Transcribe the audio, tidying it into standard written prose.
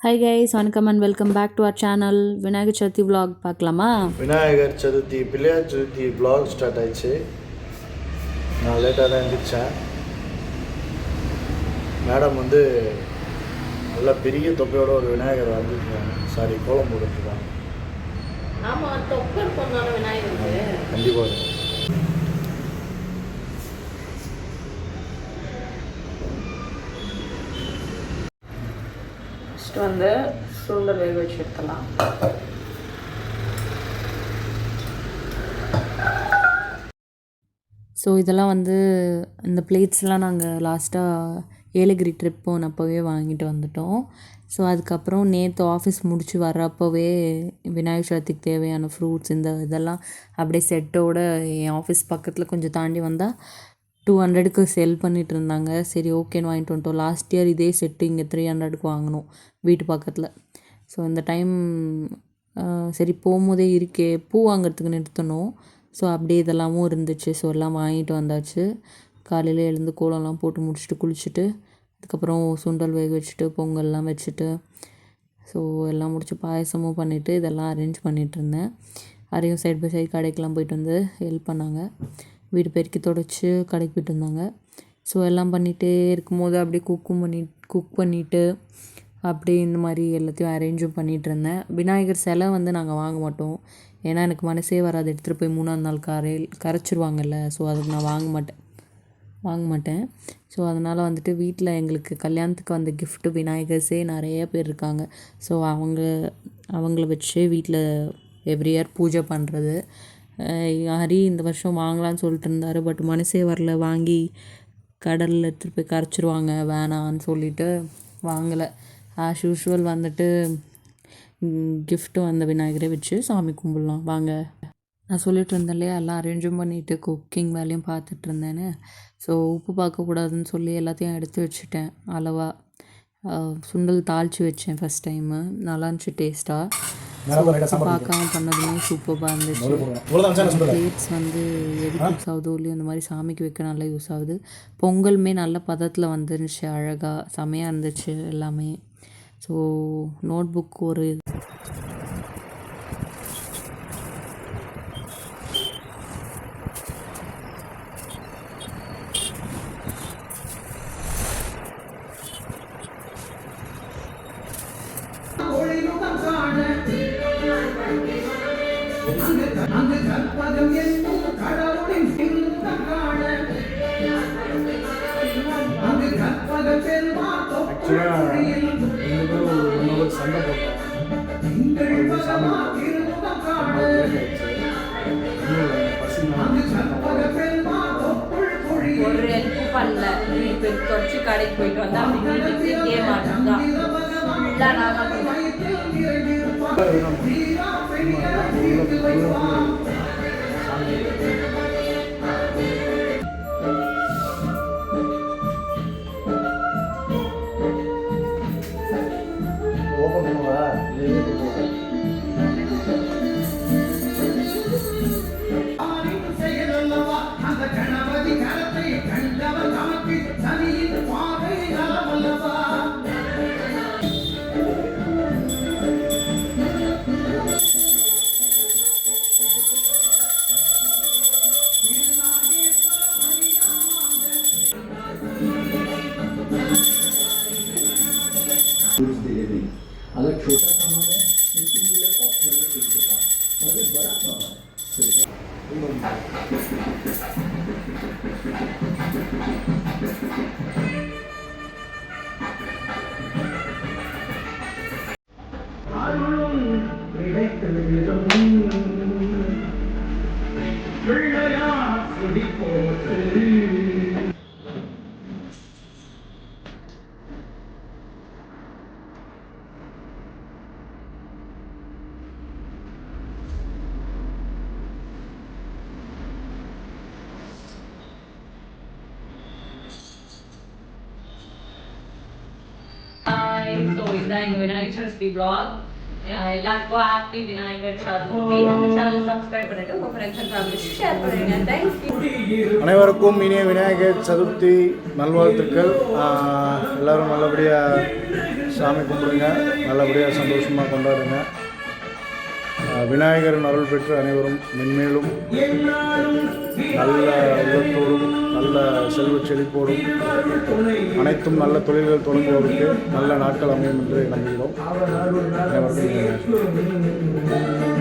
Hi guys, வணக்கம் and welcome back to our channel. Vinayagar Chaturthi vlog பார்க்கலாமா? Vinayagar Chaturthi Pillaiyar Chaturthi vlog start ஆயிடுச்சு. நான் லேட்டாக தான் எழுந்திரிச்சேன். மேடம் நல்லா பெரிய தொப்பையோட ஒரு விநாயகர் வரைஞ்சிருக்காங்க. கோலம் போட்டுருக்காங்க. கண்டிப்பாக சுண்டல் வேக வச்சு எடுத்துலாம். ஸோ இதெல்லாம் இந்த பிளேட்ஸ்லாம் நாங்கள் லாஸ்ட்டாக ஏலகிரி ட்ரிப் போனப்போவே வாங்கிட்டு வந்துட்டோம். ஸோ அதுக்கப்புறம் நேற்று ஆஃபீஸ் முடித்து வர்றப்போவே விநாயகர் சதுர்த்திக்கு தேவையான ஃப்ரூட்ஸ் இதெல்லாம் அப்படியே செட்டோட என் ஆஃபீஸ் பக்கத்தில் கொஞ்சம் தாண்டி வந்தால் 200க்கு செல் பண்ணிகிட்டு இருந்தாங்க. சரி ஓகேன்னு வாங்கிட்டு வந்துட்டோம். லாஸ்ட் இயர் இதே செட்டு இங்கே 300க்கு வாங்கினோம் வீட்டு பக்கத்தில். ஸோ இந்த டைம் சரி போகும்போதே இருக்கே, பூ வாங்கிறதுக்கு நிறுத்தணும். ஸோ அப்படியே இதெல்லாமும் இருந்துச்சு. ஸோ எல்லாம் வாங்கிட்டு வந்தாச்சு. காலையில் எழுந்து கோலம்லாம் போட்டு முடிச்சுட்டு குளிச்சுட்டு அதுக்கப்புறம் சுண்டல் வேக வச்சுட்டு பொங்கல்லாம் வச்சுட்டு ஸோ எல்லாம் முடிச்சு பாயசமும் பண்ணிவிட்டு இதெல்லாம் அரேஞ்ச் பண்ணிகிட்ருந்தேன். அரையும் சைட் பை சைட் கடைக்கெலாம் போயிட்டு ஹெல்ப் பண்ணாங்க. வீடு பெருக்கி தொடச்சி கடைக்கு போய்ட்டு இருந்தாங்க. ஸோ எல்லாம் பண்ணிகிட்டே இருக்கும்போது அப்படியே குக் பண்ணிவிட்டு அப்படியே இந்த மாதிரி எல்லாத்தையும் அரேஞ்சும் பண்ணிகிட்டு இருந்தேன். விநாயகர் சிலை நாங்கள் வாங்க மாட்டோம். ஏன்னா எனக்கு மனசே வராது, எடுத்துகிட்டு போய் 3ஆம் நாள் கரைச்சிருவாங்கல்ல. ஸோ அதுக்கு நான் வாங்க மாட்டேன். ஸோ அதனால் வீட்டில் எங்களுக்கு கல்யாணத்துக்கு கிஃப்ட்டு விநாயகர்ஸே நிறைய பேர் இருக்காங்க. ஸோ அவங்கள வச்சு வீட்டில் எவ்ரி இயர் பூஜை பண்ணுறது. ஹரி இந்த வருஷம் வாங்கலான்னு சொல்லிட்டு இருந்தார். பட் மனசே வரல, வாங்கி கடலில் எடுத்துகிட்டு போய் கரைச்சிருவாங்க, வேணான்னு சொல்லிவிட்டு வாங்கலை. ஆஸ் யூஷுவல் கிஃப்ட்டு விநாயகரை வச்சு சாமி கும்பிடலாம் வாங்க. நான் சொல்லிட்டு இருந்தேன் இல்லையா, எல்லாம் அரேஞ்சும் பண்ணிவிட்டு குக்கிங் வேலையும் பார்த்துட்டு இருந்தேன்னு. ஸோ உப்பு பார்க்கக்கூடாதுன்னு சொல்லி எல்லாத்தையும் எடுத்து வச்சுட்டேன் அளவாக. சுண்டல் தாளித்து வச்சேன் ஃபஸ்ட் டைமு. நல்லா இருந்துச்சு டேஸ்ட்டாக. பார்க்காம பண்ணதுமே சூப்பராக இருந்துச்சு. பிளேட்ஸ் எதுக்கு யூஸ் ஆகுதோ இல்லையோ அந்த மாதிரி சாமிக்கு வைக்க நல்லா யூஸ் ஆகுது. பொங்கலுமே நல்ல பதத்தில் வந்துருந்துச்சு, அழகாக செமையாக இருந்துச்சு எல்லாமே. ஸோ நோட் புக் ஒரு சண்டை ஒரு ஹெல்ப் பண்ணல. வீட்டு தொடச்சி கடைக்கு போயிட்டு வந்தா கேம் ஆடுதான். अगर छोटा सामान है लेकिन मुझे ऑप्शन है इसके पास, अगर बड़ा सामान है So இதான் எங்கள் விநாயகர் சதுர்த்தி vlog. எல்லாருக்கும் ஹாப்பி விநாயகர் சதுர்த்தி. அந்த சேனல் சப்ஸ்கிரைப் பண்ணிட்டு உங்கள் ஃப்ரெண்ட்ஸ் அண்ட் ஃபேமிலிக்கு ஷேர் பண்ணுங்க. தேங்க்யூ. அனைவருக்கும் இனிய விநாயகர் சதுர்த்தி நல்வாழ்த்துக்கள். எல்லோரும் நல்லபடியாக சாமி கும்பிடுங்க, நல்லபடியாக சந்தோஷமாக கொண்டாடுங்க. விநாயகரின் அருள் பெற்று அனைவரும் மென்மேலும் நல்ல உள்ளத்தோடும் நல்ல செல்வ செழிப்போடும் அனைத்தும் நல்ல தொழில்கள் தொடங்குவதற்கு நல்ல நாட்கள் அமையும் என்று நம்புகிறோம். அனைவருக்கும்